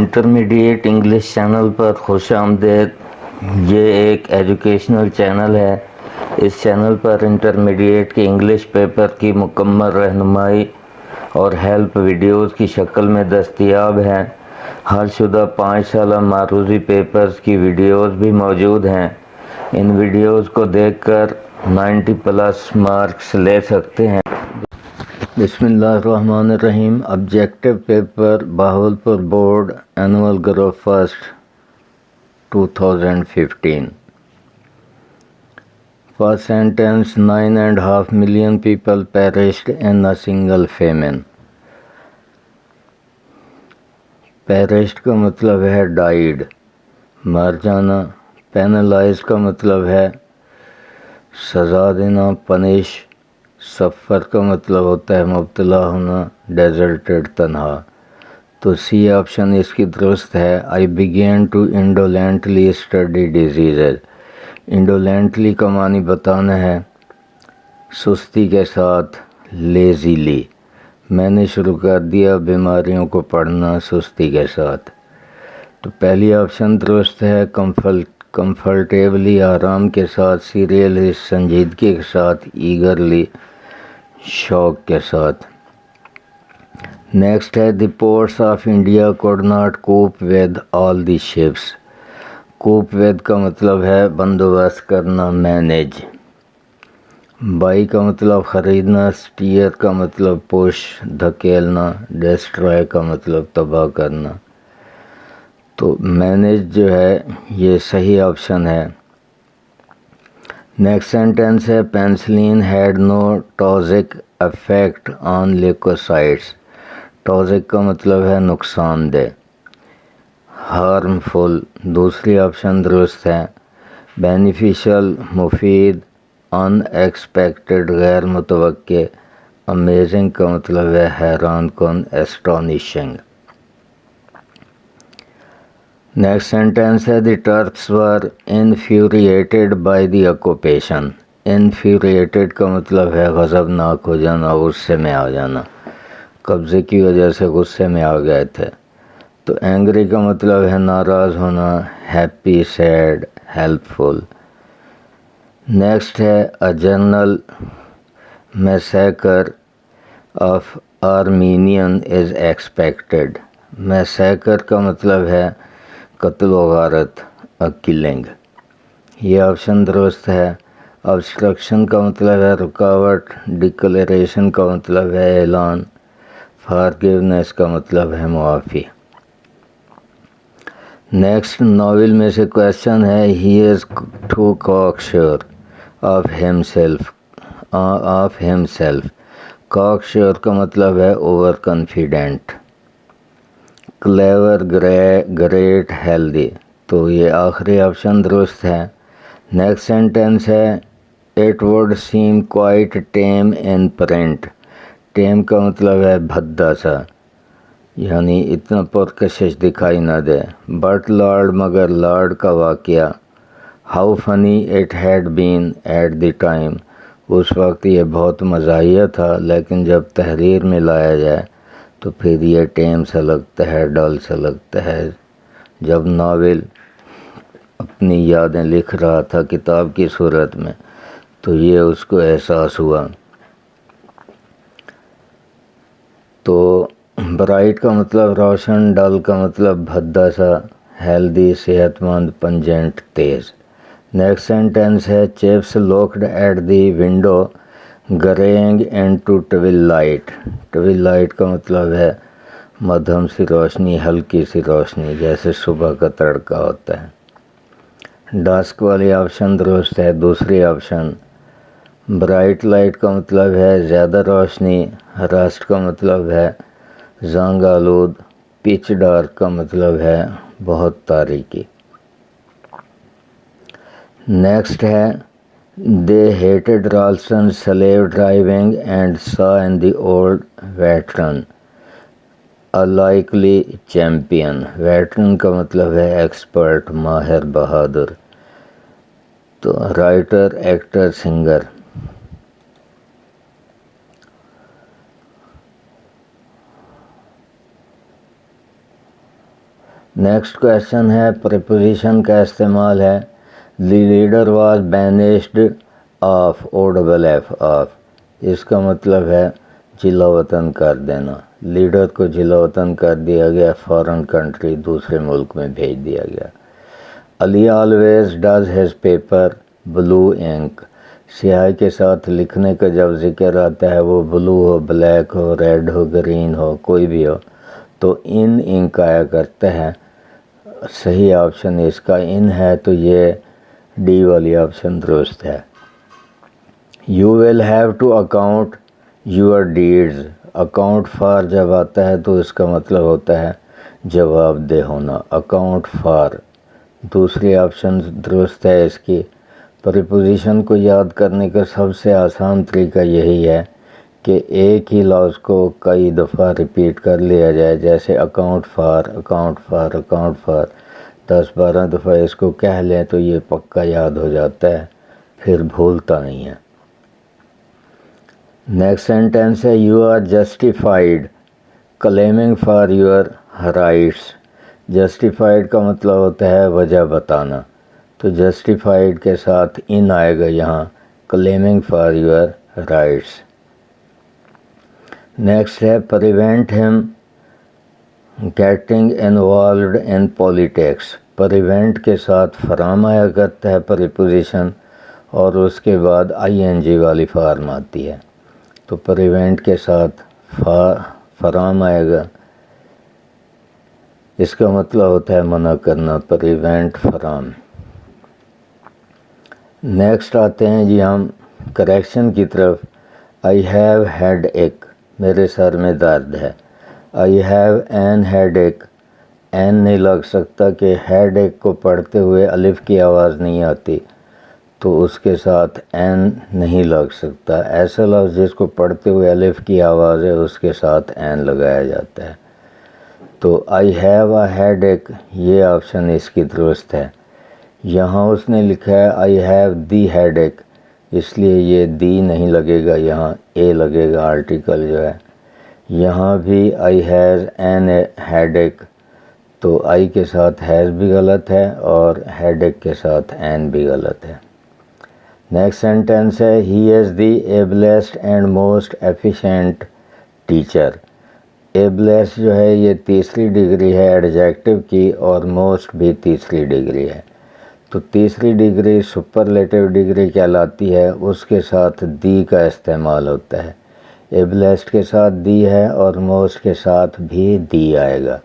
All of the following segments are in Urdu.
انٹرمیڈیٹ انگلش چینل پر خوش آمدید۔ یہ ایک ایجوکیشنل چینل ہے۔ اس چینل پر انٹرمیڈیٹ کے انگلش پیپر کی مکمل رہنمائی اور ہیلپ ویڈیوز کی شکل میں دستیاب ہیں۔ حل شدہ 5 سالہ معروضی پیپرز کی ویڈیوز بھی موجود ہیں۔ ان ویڈیوز کو دیکھ کر 90+ مارکس لے سکتے ہیں۔ بسم اللہ الرحمن الرحیم۔ Objective paper Bahawalpur board annual group first 2015۔ First sentence, 9.5 million people perished in a single famine. Perished کا مطلب ہے died، مر جانا۔ penalize کا مطلب ہے سزا دینا، punish۔ سفر کا مطلب ہوتا ہے مبتلا ہونا، deserted تنہا۔ تو سی آپشن اس کی درست ہے۔ I began to indolently study diseases۔ انڈولینٹلی کا معنی بتانا ہے سستی کے ساتھ، لیزیلی۔ میں نے شروع کر دیا بیماریوں کو پڑھنا سستی کے ساتھ۔ تو پہلی آپشن درست ہے۔ کمفرٹیبلی آرام کے ساتھ، سیریلی سنجیدگی کے ساتھ، ایگرلی شوق کے ساتھ۔ نیکسٹ ہے the ports of India could not cope with all the ships. Cope with کا مطلب ہے بندوبست کرنا، مینیج۔ بائی کا مطلب خریدنا، سٹیئر کا مطلب پش، دھکیلنا، ڈسٹرائے کا مطلب تباہ کرنا۔ تو مینیج جو ہے یہ صحیح آپشن ہے۔ نیکسٹ سینٹنس ہے penicillin had no toxic effect on leucocytes. Toxic کا مطلب ہے نقصان دہ، ہارمفل۔ دوسری آپشن درست ہے۔ بینیفیشل مفید، ان ایکسپیکٹڈ غیر متوقع۔ امیزنگ کا مطلب ہے حیران کن، اسٹانشنگ۔ نیکسٹ سینٹینس ہے the Turks were infuriated by the occupation. Infuriated کا مطلب ہے غضبناک ہو جانا، غصے میں آ جانا، قبضے کی وجہ سے غصے میں آ گئے تھے۔ تو اینگری کا مطلب ہے ناراض ہونا، happy, sad, helpful. Next ہے a general massacre of Armenians is expected. Massacre کا مطلب ہے قتل و غارت، اے کلنگ۔ یہ آپشن درست ہے۔ ابسٹرکشن کا مطلب ہے رکاوٹ، ڈکلیریشن کا مطلب ہے اعلان، فارگیونیس کا مطلب ہے معافی۔ نیکسٹ ناول میں سے کویشچن ہے ہی از ٹو کاک شیور آف ہمسیلف۔ کاک شیور کا مطلب ہے over confident. Clever, great, healthy. تو یہ آخری آپشن درست ہے۔ نیکسٹ سینٹینس ہے it would same quite team in print. Team کا مطلب ہے بھدا سا، یعنی اتنا پرکشش دکھائی نہ دے۔ بٹ لارڈ، مگر لارڈ کا واقعہ۔ How funny it had been at the time. اس وقت یہ بہت مزاحیہ تھا، لیکن جب تحریر میں لایا جائے تو پھر یہ ٹیم سا لگتا ہے، ڈل سا لگتا ہے۔ جب ناول اپنی یادیں لکھ رہا تھا کتاب کی صورت میں تو یہ اس کو احساس ہوا۔ تو برائٹ کا مطلب روشن، ڈل کا مطلب بھدا سا، ہیلدی صحت مند، پنجنٹ تیز۔ نیکسٹ سینٹینس ہے Chips looked at the window greying into twilight. Twilight کا مطلب ہے مدھم سی روشنی، ہلکی سی روشنی، جیسے صبح کا تڑکا ہوتا ہے۔ ڈاسک والی آپشن درست ہے۔ دوسری آپشن برائٹ لائٹ کا مطلب ہے زیادہ روشنی، رسٹ کا مطلب ہے زنگ آلود، پچ ڈارک کا مطلب ہے بہت تاریکی۔ نیکسٹ ہے they hated Ralston slow driving and saw in the old veteran a likely champion. Veteran کا مطلب ہے ایکسپرٹ، ماہر، بہادر۔ تو writer, actor, singer. Next question ہے پریپوزیشن کا استعمال ہے the leader was banished off O double F off, اس کا مطلب ہے جلا وطن کر دینا، لیڈر کو جلا وطن کر دیا گیا، فارن کنٹری دوسرے ملک میں بھیج دیا گیا۔ علی آلویز ڈز ہز پیپر بلو انک، سیاہی کے ساتھ لکھنے کا جب ذکر آتا ہے وہ بلو ہو، بلیک ہو، ریڈ ہو، گرین ہو، کوئی بھی ہو تو ان انک آیا کرتا ہے۔ صحیح آپشن اس کا ان ہے تو یہ ڈی والی آپشن درست ہے۔ You will have to account your deeds, account for جب آتا ہے تو اس کا مطلب ہوتا ہے جواب دہ ہونا، اکاؤنٹ فار دوسری آپشن درست ہے اس کی۔ پریپوزیشن کو یاد کرنے کا سب سے آسان طریقہ یہی ہے کہ ایک ہی لفظ کو کئی دفعہ ریپیٹ کر لیا جائے، جیسے account for, account for, account for 10-12 دفعہ اس کو کہہ لیں تو یہ پکا یاد ہو جاتا ہے، پھر بھولتا نہیں ہے۔ نیکسٹ سینٹینس ہے you are justified claiming for your rights, justified کا مطلب ہوتا ہے وجہ بتانا، تو جسٹیفائڈ کے ساتھ ان آئے گا یہاں، claiming for your rights. Next ہے پریونٹ ہم getting involved in politics, prevent کے ساتھ فرام آیا کرتا ہے پریپوزیشن اور اس کے بعد آئی این جی والی فارم آتی ہے، تو پریونٹ کے ساتھ فرام آئے گا، اس کا مطلب ہوتا ہے منع کرنا، پریونٹ فرام۔ نیکسٹ آتے ہیں جی ہم کریکشن کی طرف۔ آئی ہیو ہیڈ ایک، میرے سر میں درد ہے۔ آئی ہیو این ہیڈ ایک، این نہیں لگ سکتا کہ ہیڈ ایک کو پڑھتے ہوئے الف کی آواز نہیں آتی تو اس کے ساتھ این نہیں لگ سکتا، ایسا لفظ جس کو پڑھتے ہوئے الف کی آواز ہے اس کے ساتھ این لگایا جاتا ہے، تو آئی ہیو اے ہیڈ ایک یہ آپشن اس کی درست ہے۔ یہاں اس نے لکھا ہے آئی ہیو دی ہیڈ ایک، اس لیے یہ دی نہیں لگے گا، یہاں اے لگے گا آرٹیکل جو ہے۔ یہاں بھی آئی ہیز این ہیڈ ایک، تو آئی کے ساتھ ہیز بھی غلط ہے اور ہیڈ ایک کے ساتھ این بھی غلط ہے۔ نیکسٹ سینٹینس ہے ہی is the ablest and most efficient teacher, ایبلیسٹ جو ہے یہ تیسری ڈگری ہے ایڈجیکٹو کی اور موسٹ بھی تیسری ڈگری ہے، تو تیسری ڈگری سپرلیٹو ڈگری کہلاتی ہے، اس کے ساتھ دی کا استعمال ہوتا ہے، ایبلیسٹ کے ساتھ دی ہے اور موسٹ کے ساتھ بھی دی آئے گا۔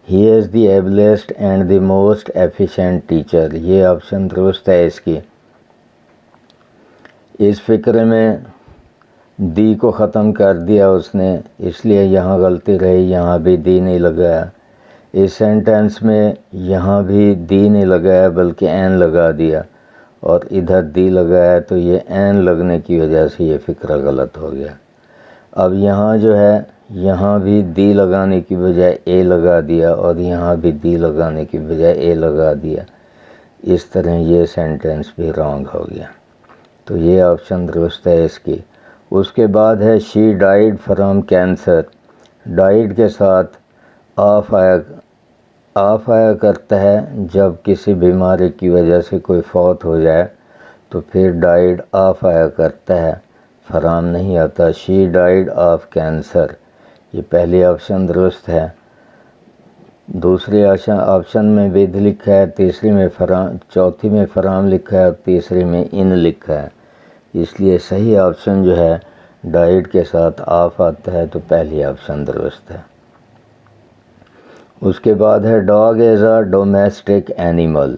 He is the ablest and the most efficient teacher یہ آپشن درست ہے اس کی۔ اس فقرے میں دی کو ختم کر دیا اس نے، اس لیے یہاں غلطی رہی، یہاں بھی دی نہیں لگایا۔ اس سینٹینس میں یہاں بھی دی نہیں لگایا بلکہ این لگا دیا اور ادھر دی لگایا، تو یہ این لگنے کی وجہ سے یہ فقرہ غلط ہو گیا۔ اب یہاں جو ہے یہاں بھی دی لگانے کی بجائے اے لگا دیا اور یہاں بھی دی لگانے کی بجائے اے لگا دیا، اس طرح یہ سینٹینس بھی رانگ ہو گیا، تو یہ آپشن درست ہے اس کی۔ اس کے بعد ہے شی ڈائیڈ فرام کینسر، ڈائیڈ کے ساتھ آف آیا کرتا ہے جب کسی بیماری کی وجہ سے کوئی فوت ہو جائے تو پھر ڈائیڈ آف آیا کرتا ہے، فرام نہیں آتا۔ شی ڈائیڈ آف کینسر یہ پہلی آپشن درست ہے۔ دوسری آپشن میں ود لکھا ہے، تیسری میں فرام، چوتھی میں فرام لکھا ہے اور تیسری میں ان لکھا ہے، اس لیے صحیح آپشن جو ہے ڈائیڈ کے ساتھ آف آتا ہے، تو پہلی آپشن درست ہے۔ اس کے بعد ہے dog is a domestic animal,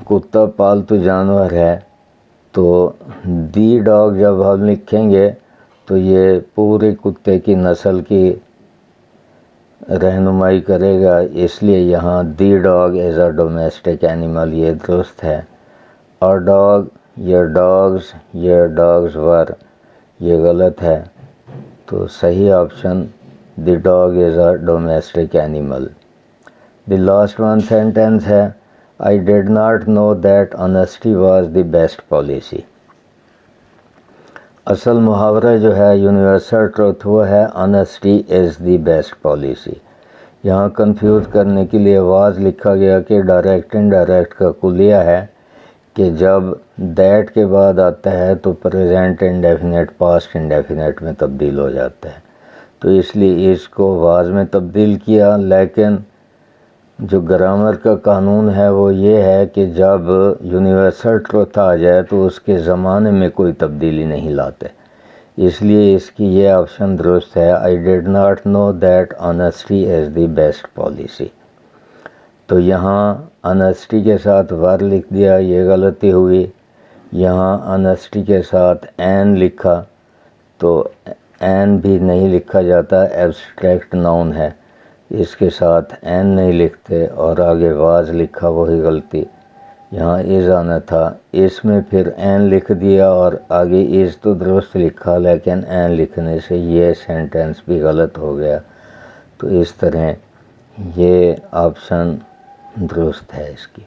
کتا پالتو جانور ہے، تو دی ڈاگ جب ہم لکھیں گے تو یہ پورے کتے کی نسل کی رہنمائی کرے گا، اس لیے یہاں the dog is a domestic animal یہ درست ہے۔ اور ڈاگ یا ڈاگز یا ڈاگز ور یہ غلط ہے، تو صحیح option the dog is a domestic animal. The last one sentence ہے I did not know that honesty was the best policy, اصل محاورہ جو ہے یونیورسل ٹروتھ وہ ہے honesty is the best policy, یہاں کنفیوز کرنے کے لیے واز لکھا گیا کہ ڈائریکٹ انڈائریکٹ کا کلیہ ہے کہ جب دیٹ کے بعد آتا ہے تو پریزنٹ انڈیفینٹ پاسٹ انڈیفینٹ میں تبدیل ہو جاتا ہے، تو اس لیے اس کو واز میں تبدیل کیا۔ لیکن جو گرامر کا قانون ہے وہ یہ ہے کہ جب یونیورسل ٹروتھ آ جائے تو اس کے زمانے میں کوئی تبدیلی نہیں لاتے، اس لیے اس کی یہ آپشن درست ہے، I did not know that honesty is the best policy. تو یہاں آنیسٹی کے ساتھ ور لکھ دیا، یہ غلطی ہوئی۔ یہاں آنیسٹی کے ساتھ این لکھا تو این بھی نہیں لکھا جاتا، ایبسٹریکٹ ناؤن ہے، اس کے ساتھ این نہیں لکھتے، اور آگے واز لکھا، وہی غلطی۔ یہاں از آنا تھا، اس میں پھر این لکھ دیا اور آگے از تو درست لکھا لیکن این لکھنے سے یہ سینٹینس بھی غلط ہو گیا۔ تو اس طرح یہ آپشن درست ہے اس کی۔